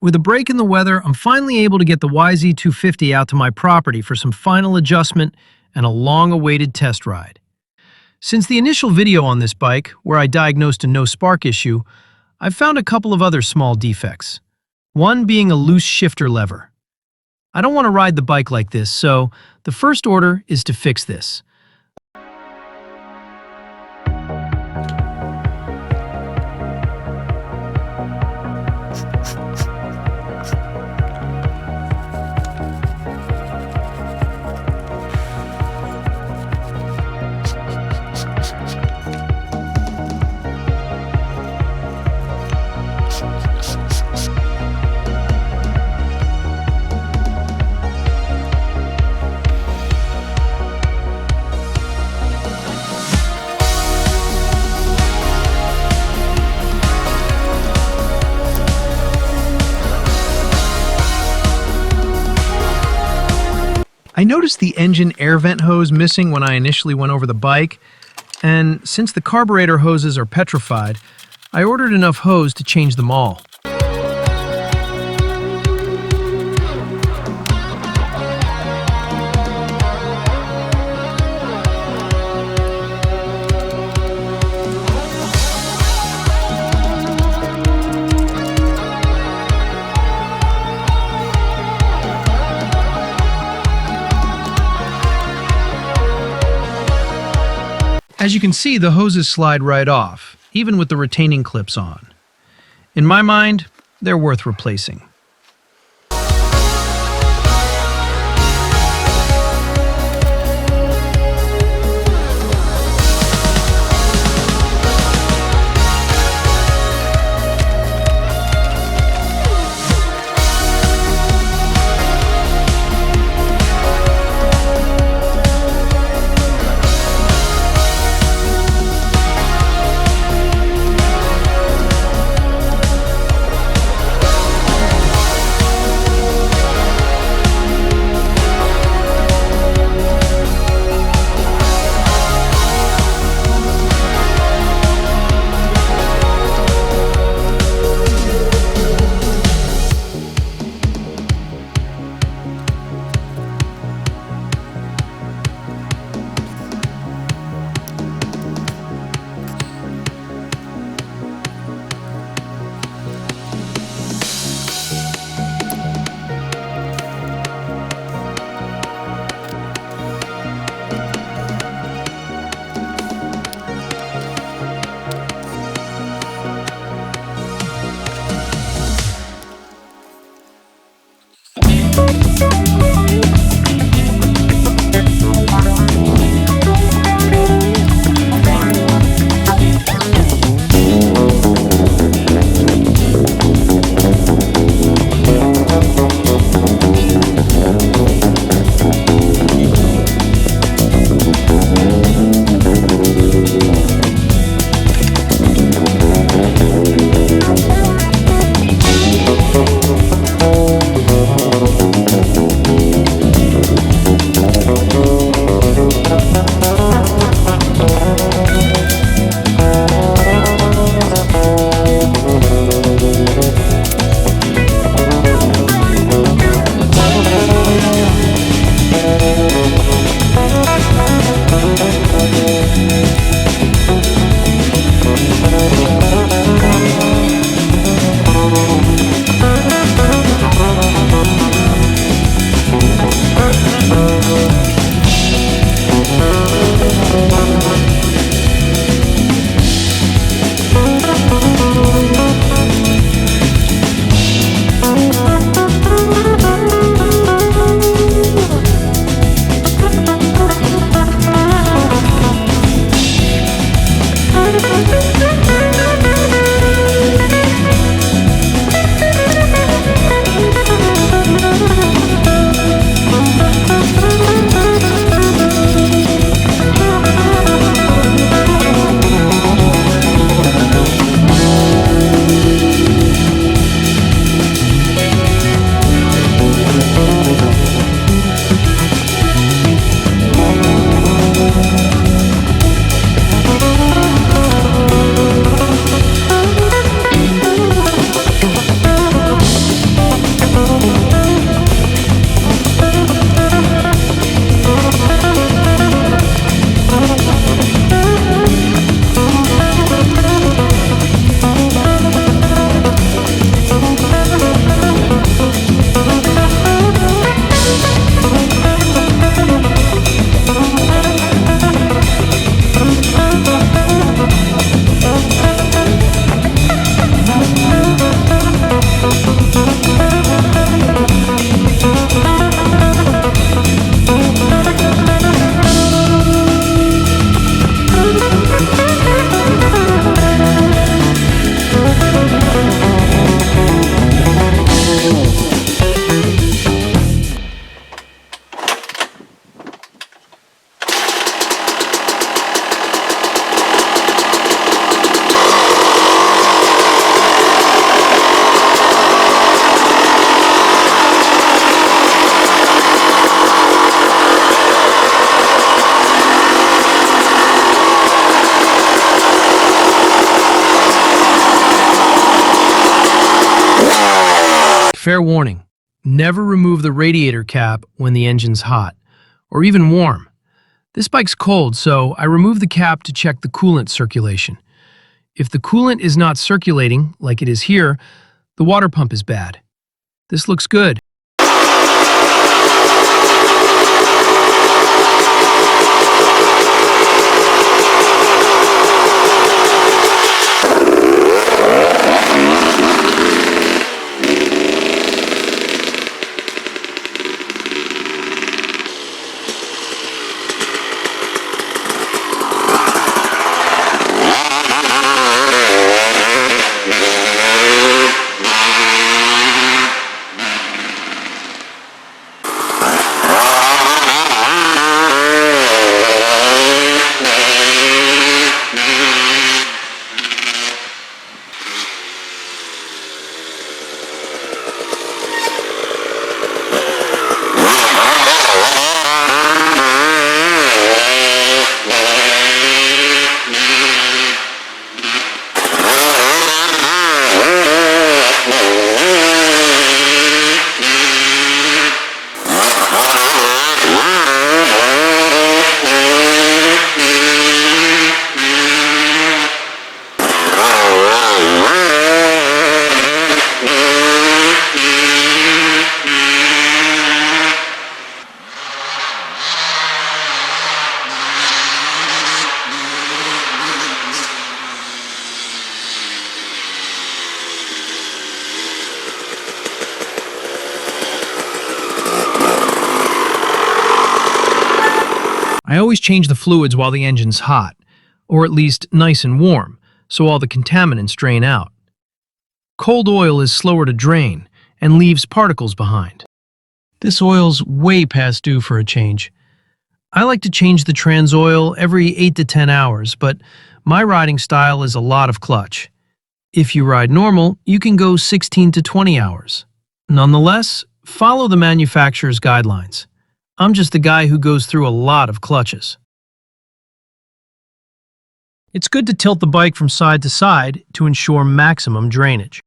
With a break in the weather, I'm finally able to get the YZ250 out to my property for some final adjustment and a long-awaited test ride. Since the initial video on this bike, where I diagnosed a no-spark issue, I've found a couple of other small defects. One being a loose shifter lever. I don't want to ride the bike like this, so the first order is to fix this. I noticed the engine air vent hose missing when I initially went over the bike, and since the carburetor hoses are petrified, I ordered enough hose to change them all. As you can see, the hoses slide right off, even with the retaining clips on. In my mind, they're worth replacing. Fair warning, never remove the radiator cap when the engine's hot, or even warm. This bike's cold, so I remove the cap to check the coolant circulation. If the coolant is not circulating, like it is here, the water pump is bad. This looks good. I always change the fluids while the engine's hot, or at least nice and warm, so all the contaminants drain out. Cold oil is slower to drain and leaves particles behind. This oil's way past due for a change. I like to change the trans oil every 8 to 10 hours, but my riding style is a lot of clutch. If you ride normal, you can go 16 to 20 hours. Nonetheless, follow the manufacturer's guidelines. I'm just the guy who goes through a lot of clutches. It's good to tilt the bike from side to side to ensure maximum drainage.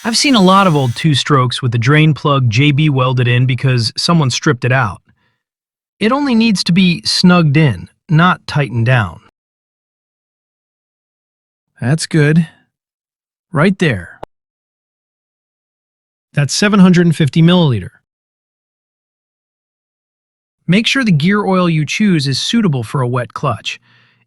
I've seen a lot of old two-strokes with the drain plug JB welded in because someone stripped it out. It only needs to be snugged in, not tightened down. That's good. Right there. That's 750 milliliter. Make sure the gear oil you choose is suitable for a wet clutch.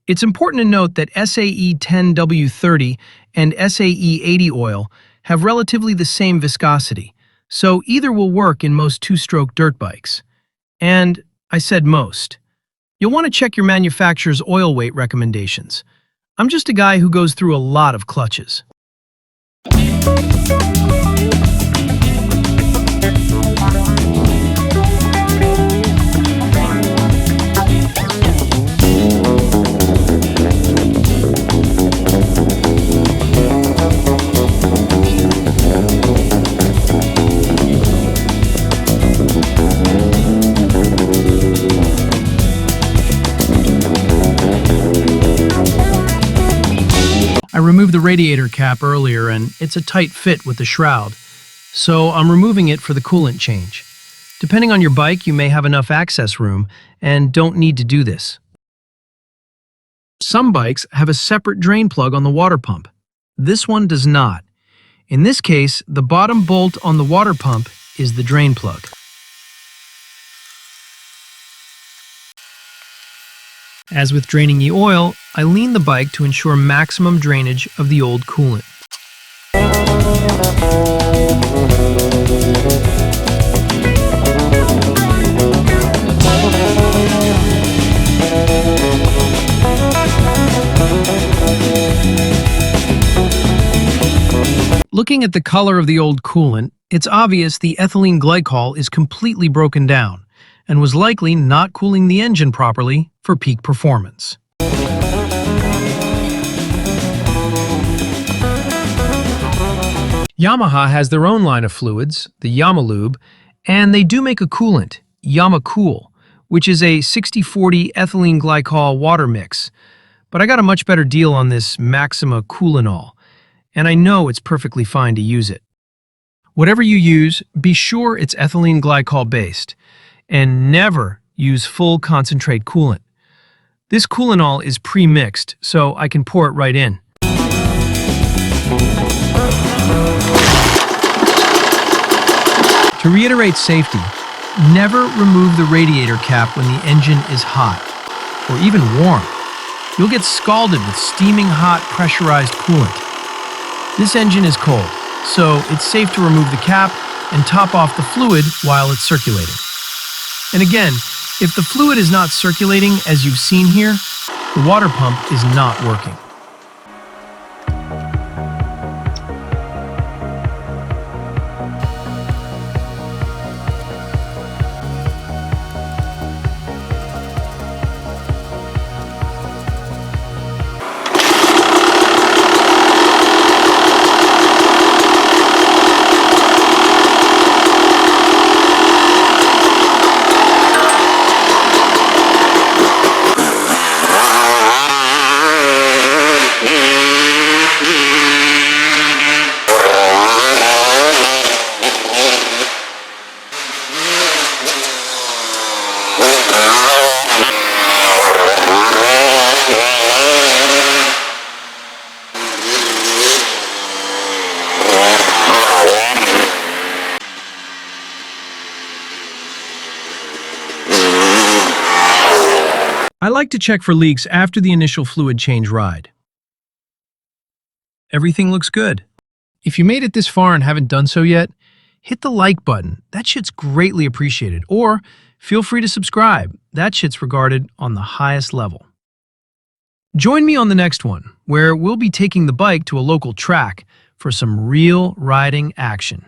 It's important to note that SAE 10W30 and SAE 80 oil have relatively the same viscosity, so either will work in most two-stroke dirt bikes. And I said most. You'll want to check your manufacturer's oil weight recommendations. I'm just a guy who goes through a lot of clutches. I removed the radiator cap earlier and it's a tight fit with the shroud, so I'm removing it for the coolant change. Depending on your bike, you may have enough access room and don't need to do this. Some bikes have a separate drain plug on the water pump. This one does not. In this case, the bottom bolt on the water pump is the drain plug. As with draining the oil, I lean the bike to ensure maximum drainage of the old coolant. Looking at the color of the old coolant, it's obvious the ethylene glycol is completely broken down and was likely not cooling the engine properly for peak performance. Yamaha has their own line of fluids, the Yamalube, and they do make a coolant, YamaCool, which is a 60-40 ethylene glycol water mix. but I got a much better deal on this Maxima Coolant, and I know it's perfectly fine to use it. Whatever you use, be sure it's ethylene glycol based, and never use full concentrate coolant. This Coolant is pre-mixed, so I can pour it right in. To reiterate safety, never remove the radiator cap when the engine is hot, or even warm. You'll get scalded with steaming hot pressurized coolant. This engine is cold, so it's safe to remove the cap and top off the fluid while it's circulating. And again, if the fluid is not circulating as you've seen here, the water pump is not working. I like to check for leaks after the initial fluid change ride. Everything looks good. If you made it this far and haven't done so yet, hit the like button. That shit's greatly appreciated. Or feel free to subscribe. That shit's regarded on the highest level. Join me on the next one, where we'll be taking the bike to a local track for some real riding action.